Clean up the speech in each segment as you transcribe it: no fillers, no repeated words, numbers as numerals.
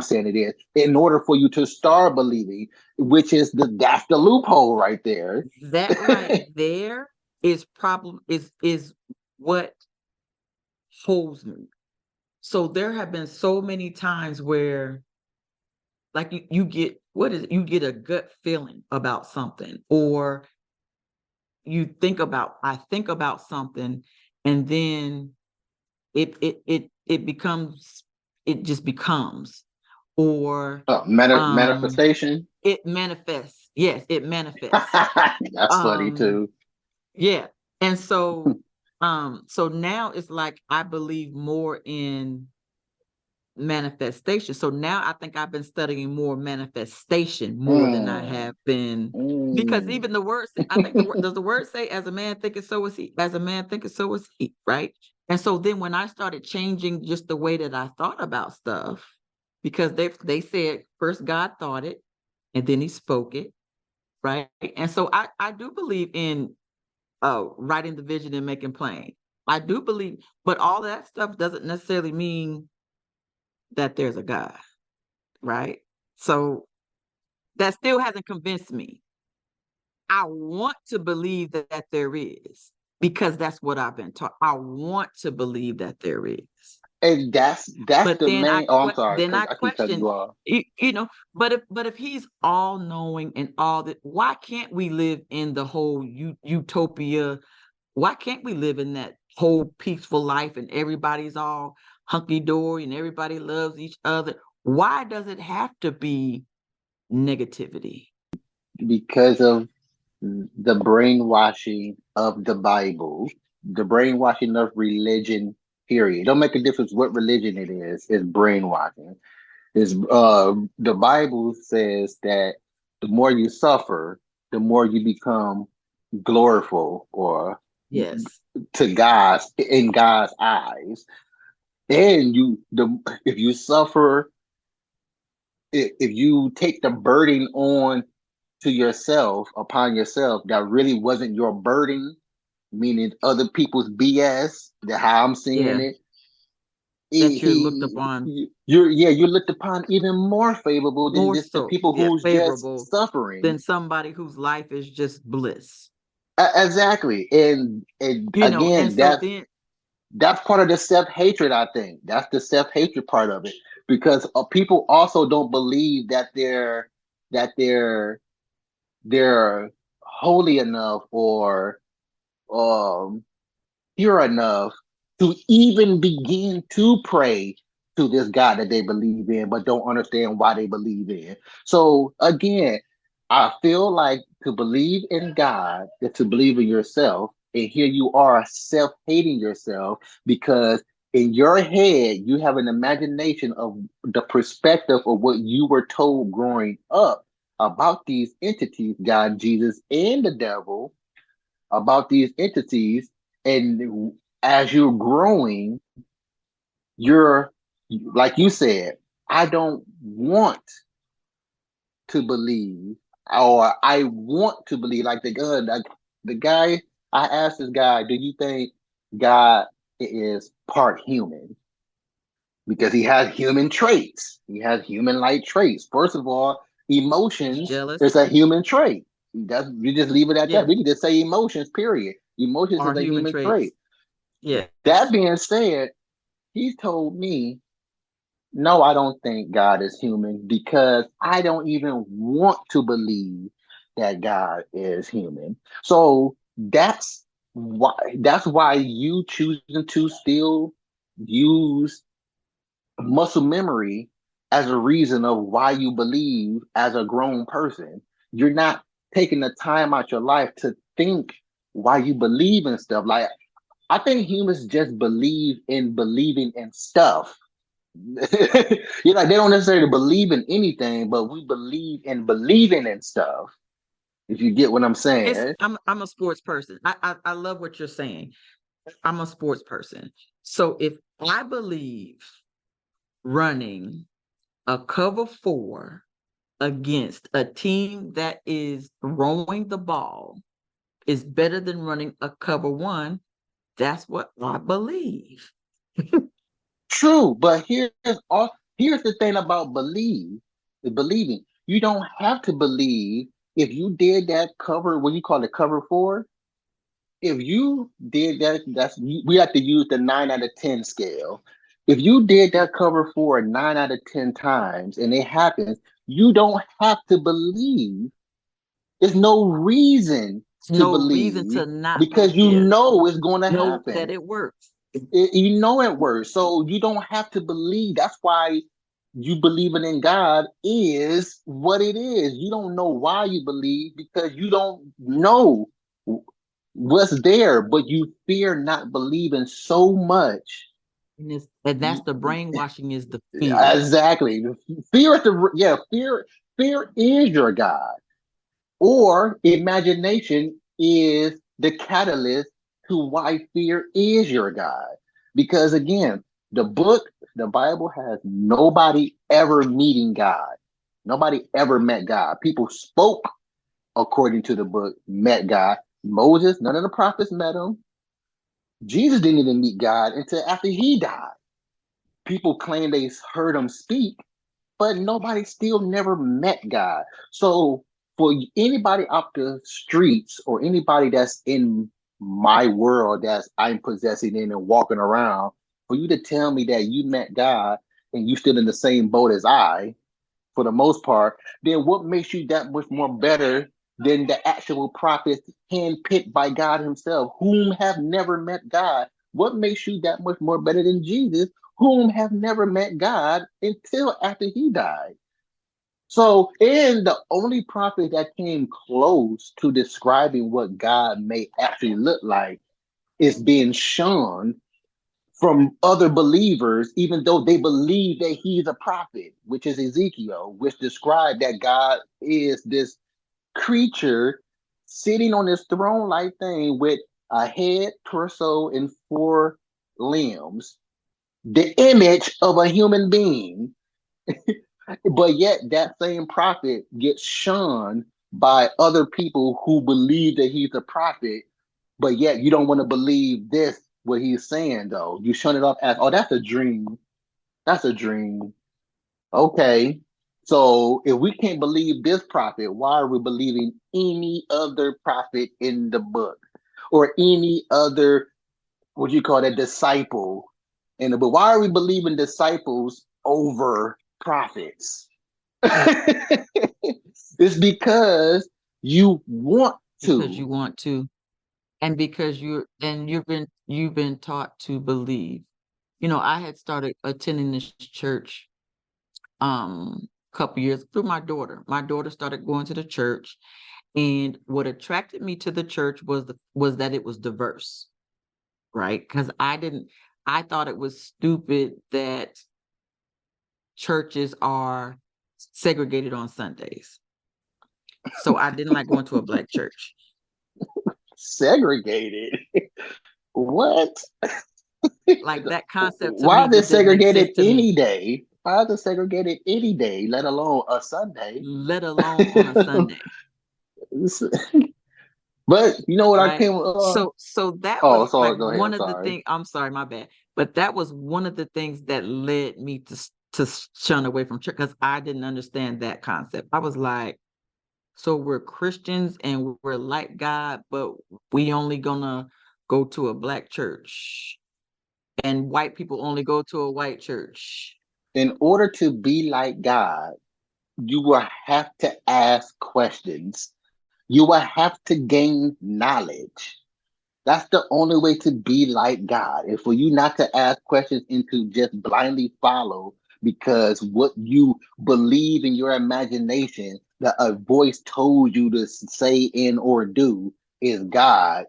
saying it is, in order for you to start believing, which is that's the loophole right there. That right there is problem is what holds me. So there have been so many times where like you get what is it? You get a gut feeling about something, or I think about something, and then it becomes, it just becomes, or um Manifestation. it manifests. Yes, it manifests. That's funny Um too. yeah. And so now it's like I believe more in manifestation. So now I think I've been studying more manifestation more than I Mm, have been, because mm. even the word, I think does the word say, as a man thinketh, so is he, as a man thinketh, so is he, right? And so then when I started changing just the way that I thought about stuff, because they said first God thought it and then he spoke it, right? And so I do believe in writing the vision and making plain. I do believe, but all that stuff doesn't necessarily mean that there's a God, right? So that still hasn't convinced me. I want to believe that there is, because that's what I've been taught. I want to believe that there is. And that's But the main. Oh, I'm sorry. then I I keep cutting question, you off. you know, but if he's all knowing and all that, why can't we live in the whole utopia? Why can't we live in that whole peaceful life and everybody's all hunky dory and everybody loves each other? Why does it have to be negativity? Because of the brainwashing of the Bible, the brainwashing of religion. Period. It don't make a difference what religion it is. It's brainwashing. Is the Bible says that the more you suffer, the more you become gloriful or Yes, to God's in God's eyes. And if you suffer, if you take the burden on to yourself upon yourself that really wasn't your burden, meaning other people's BS, that how I'm seeing yeah, it, that you're looked upon you're looked upon even more favorable than more just the so, people yeah, who's just favorable suffering. than somebody whose life is just bliss. Exactly, and And again, so then, that's part of the self hatred. I think that's the self hatred part of it, because people also don't believe that they're holy enough or um pure enough to even begin to pray to this God that they believe in, but don't understand why they believe in. So again, I feel like to believe in God is to believe in yourself. And here you are self-hating yourself because in your head you have an imagination of the perspective of what you were told growing up about these entities, God, Jesus, and the devil, about these entities. And as you're growing, you're like you said, I don't want to believe, or I want to believe, like the guy, I asked this guy, do you think God is part human? Because he has human traits. He has human like traits. First of all, he's emotions is jealous. a human trait. You just leave it at that. Yeah, We can just say emotions, period. Emotions are is a human human traits. trait. That Yes. being said, he told me, no, I don't think God is human because I don't even want to believe that God is human. So that's why you choosing to still use muscle memory as a reason of why you believe as a grown person. You're not taking the time out your life to think why you believe in stuff. Like I think humans just believe in believing in stuff. You're like they don't necessarily believe in anything, but we believe in believing in stuff. If you get what I'm It's saying. I'm a sports person. I love what you're saying. I'm a sports person. So if I believe running a cover four against a team that is throwing the ball is better than running a cover one, that's what I believe. True, but here's all. Here's the thing about believing. You don't have to believe if you did that cover, what you call it, cover four. If you did that, we have to use the 9 out of 10 scale. If you did that cover four 9 out of 10 times and it happens, you don't have to believe. There's no reason to No reason believe to not because you believe. know it's going to Know that happen. it works. You know it works. So you don't have to believe. That's why you believing in God is what it is. You don't know why you believe because you don't know what's there, but you fear not believing so much. And that's You, the brainwashing, is the fear. exactly. Fear is the yeah, fear is your God. Or imagination is the catalyst to why fear is your God. Because again, the book, the Bible has nobody ever meeting God. Nobody ever met God. People spoke according to the book, met God. Moses, none of the prophets met him. Jesus didn't even meet God until after he died. People claim they heard him speak, but nobody still never met God. So for anybody off the streets or anybody that's in my world that's I'm possessing in and walking around, for you to tell me that you met God and you still in the same boat as I, for the most part, then what makes you that much more better than the actual prophets handpicked by God Himself, whom have never met God? What makes you that much more better than Jesus, whom have never met God until after He died? So, and the only prophet that came close to describing what God may actually look like is being shown from other believers, even though they believe that he's a prophet, which is Ezekiel, which described that God is this creature sitting on this throne like thing with a head, torso, and four limbs, the image of a human being. But yet, that same prophet gets shunned by other people who believe that he's a prophet, but yet you don't want to believe this, what he's saying, though. You shun it off as, oh, that's a dream. That's a dream. Okay. So if we can't believe this prophet, why are we believing any other prophet in the book or any other, what you call that, disciple in the book? Why are we believing disciples over prophets? It's because you want Because you to. want to, and because you've been taught to believe. I had started attending this church a couple years through my daughter. My daughter started going to the church, and what attracted me to the church was that it was diverse, right? Because I thought it was stupid that churches are segregated on Sundays. So I didn't like going to a black church. Segregated. What? Like, that concept to Why me is it just didn't make segregated sense to me, any day? Why is it segregated any day, let alone a Sunday? let alone on a Sunday, But you know what I right? came? So that Oh, was sorry. like Go ahead. one I'm of the sorry. things. I'm sorry, my bad. But that was one of the things that led me to shun away from church, because I didn't understand that concept. I was like, so we're Christians and we're like God, but we only gonna go to a black church, and white people only go to a white church. In order to be like God, you will have to ask questions. You will have to gain knowledge. That's the only way to be like God. And for you not to ask questions and to just blindly follow because what you believe in your imagination that a voice told you to say in or do is God,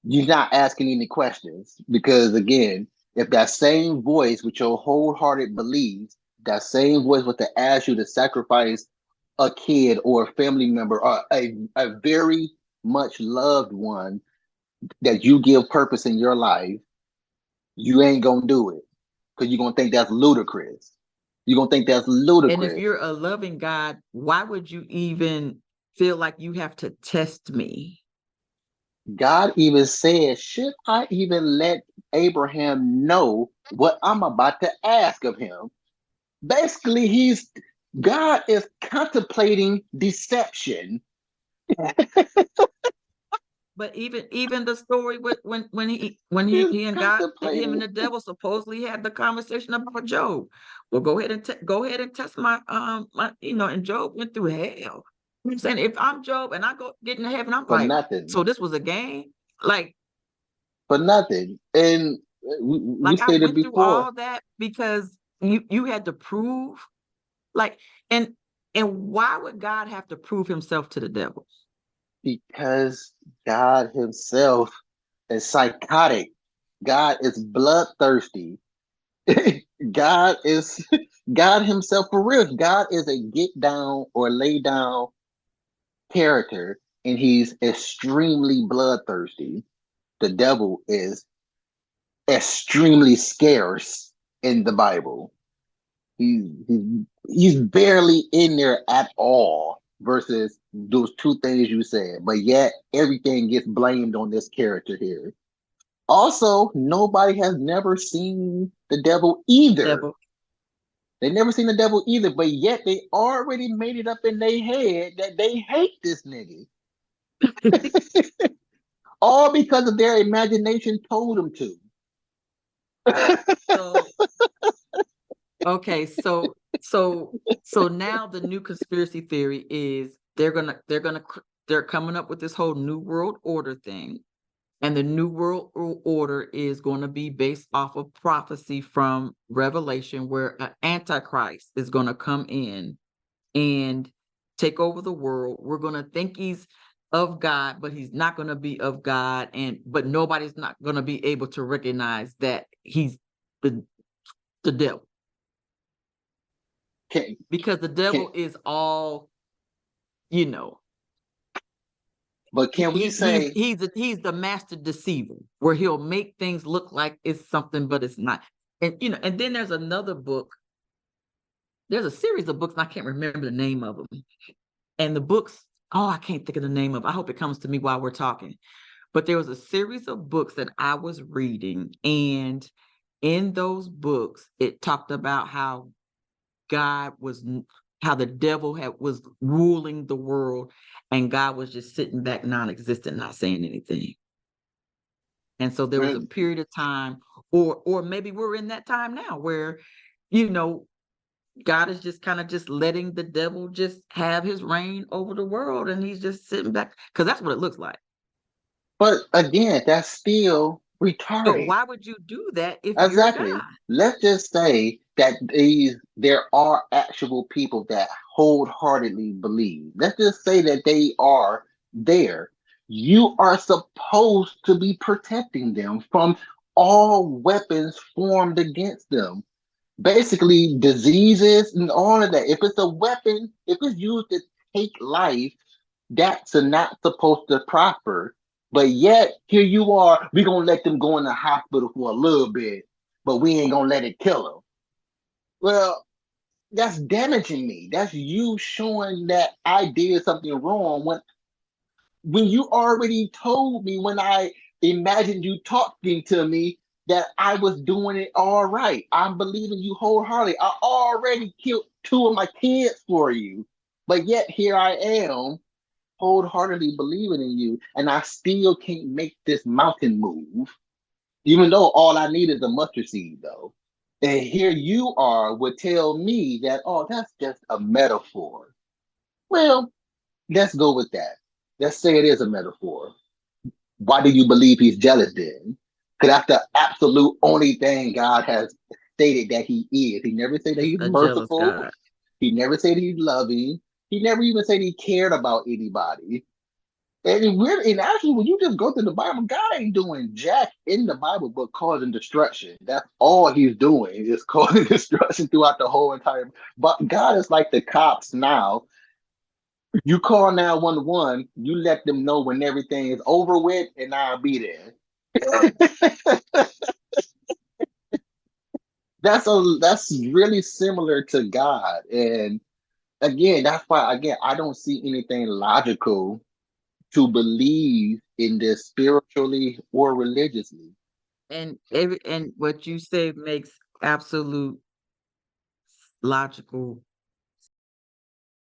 you're not asking any questions. Because again, if that same voice with your wholehearted beliefs, that same voice was to ask you to sacrifice a kid or a family member or a very much loved one that you give purpose in your life, you ain't gonna do it because you're gonna think that's ludicrous. You're gonna think that's And if ludicrous. you're a loving God, why would you even feel like you have to test me? God even said, should I even let Abraham know what I'm about to ask of him? Basically, God is contemplating deception. But even the story with when He's he and God, him and contemplating the devil supposedly had the conversation about Job. Well, go ahead and test my my, and Job went through hell. You know what I'm saying, if I'm Job and I go get into heaven, I'm for like, nothing, so this was a game? Like for nothing. And we I said it went through before all that because you had to prove, like, and why would God have to prove himself to the devil? because God Himself is psychotic. God is bloodthirsty. God is God Himself for real. God is a get down or lay down character, and He's extremely bloodthirsty. The devil is extremely scarce in the Bible. He's barely in there at all versus those two things you said, but yet everything gets blamed on this character here. Also, nobody has never seen the devil either. Devil. They never seen the devil either, but yet they already made it up in their head that they hate this nigga. All because of their imagination told them to. So okay, so now the new conspiracy theory is they're coming up with this whole new world order thing. And the new world order is going to be based off of prophecy from Revelation, where an antichrist is going to come in and take over the world. We're going to think he's of God, but he's not going to be of God, and but nobody's not going to be able to recognize that he's the the devil, can, because the can, devil is all, you know, but can we say, he's the master deceiver, where he'll make things look like it's something but it's not. And and then there's another book. There's a series of books, and I can't remember the name of them. And the books, oh, I can't think of the name of it. I hope it comes to me while we're talking. But there was a series of books that I was reading, and in those books, it talked about how God was how the devil was ruling the world, and God was just sitting back, non-existent, not saying anything. And so there was a period of time, or maybe we're in that time now where, you know, God is just kind of just letting the devil just have his reign over the world, and he's just sitting back, because that's what it looks like. but again, that's still But retarded. why would you do that if you're Exactly. God? Let's just say that there are actual people that wholeheartedly believe. Let's just say that they are there. You are supposed to be protecting them from all weapons formed against them. Basically, diseases and all of that. If it's a weapon, if it's used to take life, that's not supposed to prosper. But yet, here you are, we're going to let them go in the hospital for a little bit, but we ain't going to let it kill them. Well, that's damaging me. That's you showing that I did something wrong when you already told me, when I imagined you talking to me, that I was doing it all right. I'm believing you wholeheartedly. I already killed two of my kids for you. But yet here I am wholeheartedly believing in you, and I still can't make this mountain move, even though all I need is a mustard seed, though. And here you are would tell me that, oh, that's just a metaphor. Well, let's go with that. Let's say it is a metaphor. Why do you believe he's jealous then? Because that's the absolute only thing God has stated that he is. He never said that Just he's a jealous merciful. God. He never said he's loving. He never even said he cared about anybody. And actually, when you just go through the Bible, God ain't doing jack in the Bible but causing destruction. That's all he's doing is causing destruction throughout the whole entire. But God is like the cops now. You call 911, you let them know when everything is over with, and I'll be there. That's really similar to God. And again, that's why again I don't see anything logical to believe in this spiritually or religiously. And what you say makes absolute logical